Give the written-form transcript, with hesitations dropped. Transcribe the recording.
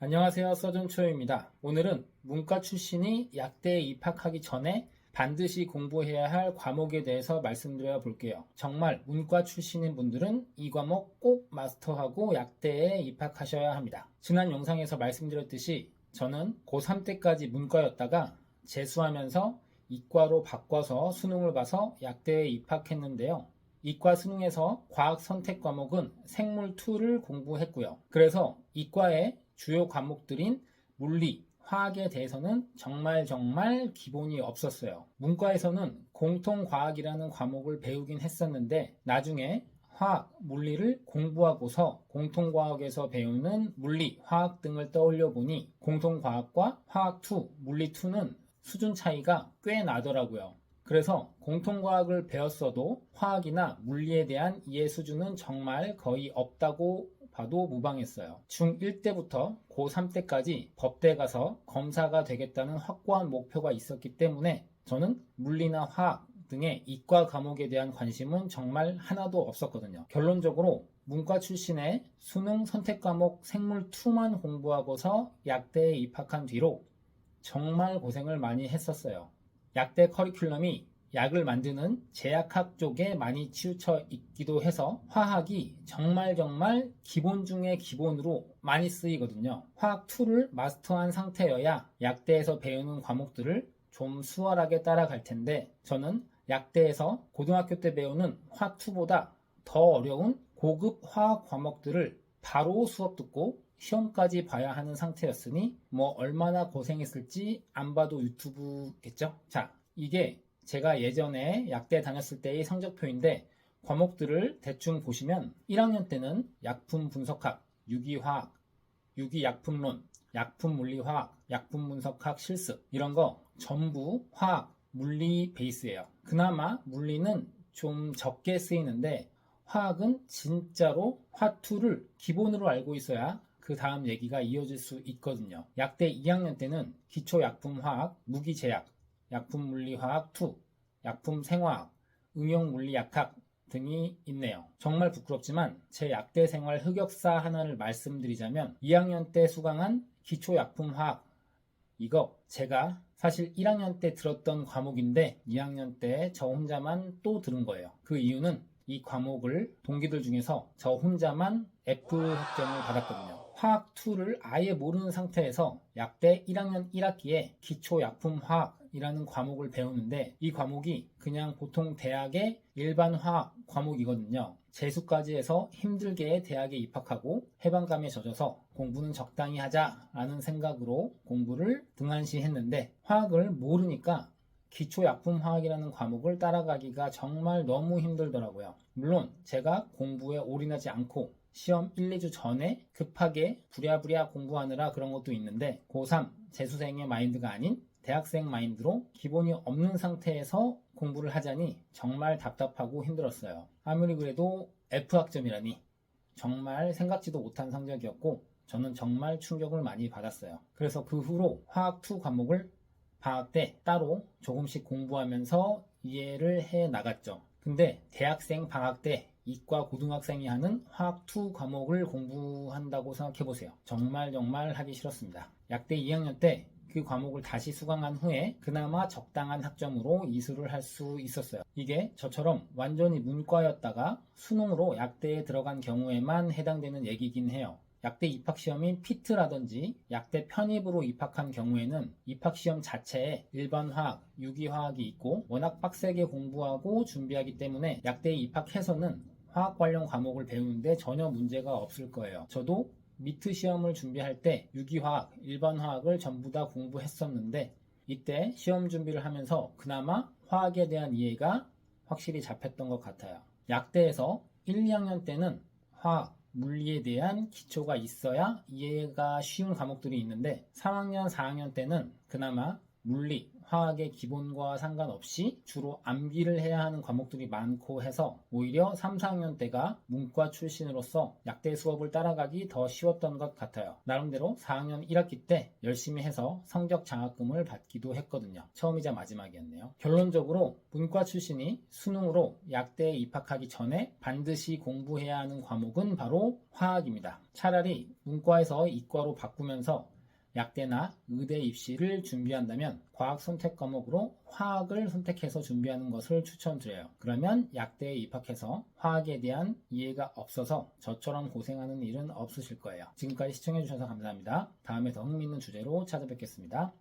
안녕하세요. 서준초입니다. 오늘은 문과 출신이 약대에 입학하기 전에 반드시 공부해야 할 과목에 대해서 말씀드려 볼게요. 정말 문과 출신인 분들은 이 과목 꼭 마스터하고 약대에 입학하셔야 합니다. 지난 영상에서 말씀드렸듯이 저는 고3 때까지 문과였다가 재수하면서 이과로 바꿔서 수능을 봐서 약대에 입학했는데요. 이과 수능에서 과학 선택 과목은 생물2를 공부했고요. 그래서 이과의 주요 과목들인 물리, 화학에 대해서는 정말 기본이 없었어요. 문과에서는 공통과학이라는 과목을 배우긴 했었는데 나중에 화학, 물리를 공부하고서 공통과학에서 배우는 물리, 화학 등을 떠올려 보니 공통과학과 화학2, 물리2는 수준 차이가 꽤 나더라고요. 그래서 공통과학을 배웠어도 화학이나 물리에 대한 이해 수준은 정말 거의 없다고 봐도 무방했어요. 중1 때부터 고3 때까지 법대 가서 검사가 되겠다는 확고한 목표가 있었기 때문에 저는 물리나 화학 등의 이과 과목에 대한 관심은 정말 하나도 없었거든요. 결론적으로 문과 출신의 수능 선택 과목 생물2만 공부하고서 약대에 입학한 뒤로 정말 고생을 많이 했었어요. 약대 커리큘럼이 약을 만드는 제약학 쪽에 많이 치우쳐 있기도 해서 화학이 정말 기본 중에 기본으로 많이 쓰이거든요. 화학2를 마스터한 상태여야 약대에서 배우는 과목들을 좀 수월하게 따라갈 텐데 저는 약대에서 고등학교 때 배우는 화2보다 더 어려운 고급 화학 과목들을 바로 수업 듣고 시험까지 봐야 하는 상태였으니 얼마나 고생했을지 안 봐도 유튜브겠죠? 자, 이게 제가 예전에 약대 다녔을 때의 성적표인데 과목들을 대충 보시면 1학년 때는 약품 분석학, 유기화학, 유기약품론, 약품물리화학, 약품분석학 실습 이런 거 전부 화학, 물리 베이스예요. 그나마 물리는 좀 적게 쓰이는데 화학은 진짜로 화2를 기본으로 알고 있어야 그 다음 얘기가 이어질 수 있거든요. 약대 2학년 때는 기초약품화학, 무기제약, 약품물리화학 2, 약품생화학, 응용물리약학 등이 있네요. 정말 부끄럽지만 제 약대 생활 흑역사 하나를 말씀드리자면 2학년 때 수강한 기초약품화학 이거 제가 사실 1학년 때 들었던 과목인데 2학년 때 저 혼자만 또 들은 거예요. 그 이유는 이 과목을 동기들 중에서 저 혼자만 F 학점을 받았거든요. 화학2를 아예 모르는 상태에서 약대 1학년 1학기에 기초약품화학이라는 과목을 배우는데 이 과목이 그냥 보통 대학의 일반 화학 과목이거든요. 재수까지 해서 힘들게 대학에 입학하고 해방감에 젖어서 공부는 적당히 하자라는 생각으로 공부를 등한시했는데 화학을 모르니까 기초약품화학이라는 과목을 따라가기가 정말 너무 힘들더라고요. 물론 제가 공부에 올인하지 않고 시험 1, 2주 전에 급하게 부랴부랴 공부하느라 그런 것도 있는데 고3 재수생의 마인드가 아닌 대학생 마인드로 기본이 없는 상태에서 공부를 하자니 정말 답답하고 힘들었어요. 아무리 그래도 F학점이라니 정말 생각지도 못한 성적이었고 저는 정말 충격을 많이 받았어요. 그래서 그 후로 화학2 과목을 방학 때 따로 조금씩 공부하면서 이해를 해 나갔죠. 근데 대학생 방학 때 이과 고등학생이 하는 화학2 과목을 공부한다고 생각해보세요. 정말 하기 싫었습니다. 약대 2학년 때 그 과목을 다시 수강한 후에 그나마 적당한 학점으로 이수를 할 수 있었어요. 이게 저처럼 완전히 문과였다가 수능으로 약대에 들어간 경우에만 해당되는 얘기긴 해요. 약대 입학시험인 피트라든지 약대 편입으로 입학한 경우에는 입학시험 자체에 일반 화학, 유기화학이 있고 워낙 빡세게 공부하고 준비하기 때문에 약대에 입학해서는 화학 관련 과목을 배우는데 전혀 문제가 없을 거예요. 저도 미트 시험을 준비할 때 유기화학, 일반 화학을 전부 다 공부했었는데 이때 시험 준비를 하면서 그나마 화학에 대한 이해가 확실히 잡혔던 것 같아요. 약대에서 1, 2학년 때는 화학, 물리에 대한 기초가 있어야 이해가 쉬운 과목들이 있는데 3학년, 4학년 때는 그나마 물리, 화학의 기본과 상관없이 주로 암기를 해야 하는 과목들이 많고 해서 오히려 3, 4학년 때가 문과 출신으로서 약대 수업을 따라가기 더 쉬웠던 것 같아요. 나름대로 4학년 1학기 때 열심히 해서 성적 장학금을 받기도 했거든요. 처음이자 마지막이었네요. 결론적으로 문과 출신이 수능으로 약대에 입학하기 전에 반드시 공부해야 하는 과목은 바로 화학입니다. 차라리 문과에서 이과로 바꾸면서 약대나 의대 입시를 준비한다면 과학 선택 과목으로 화학을 선택해서 준비하는 것을 추천드려요. 그러면 약대에 입학해서 화학에 대한 이해가 없어서 저처럼 고생하는 일은 없으실 거예요. 지금까지 시청해주셔서 감사합니다. 다음에 더 흥미있는 주제로 찾아뵙겠습니다.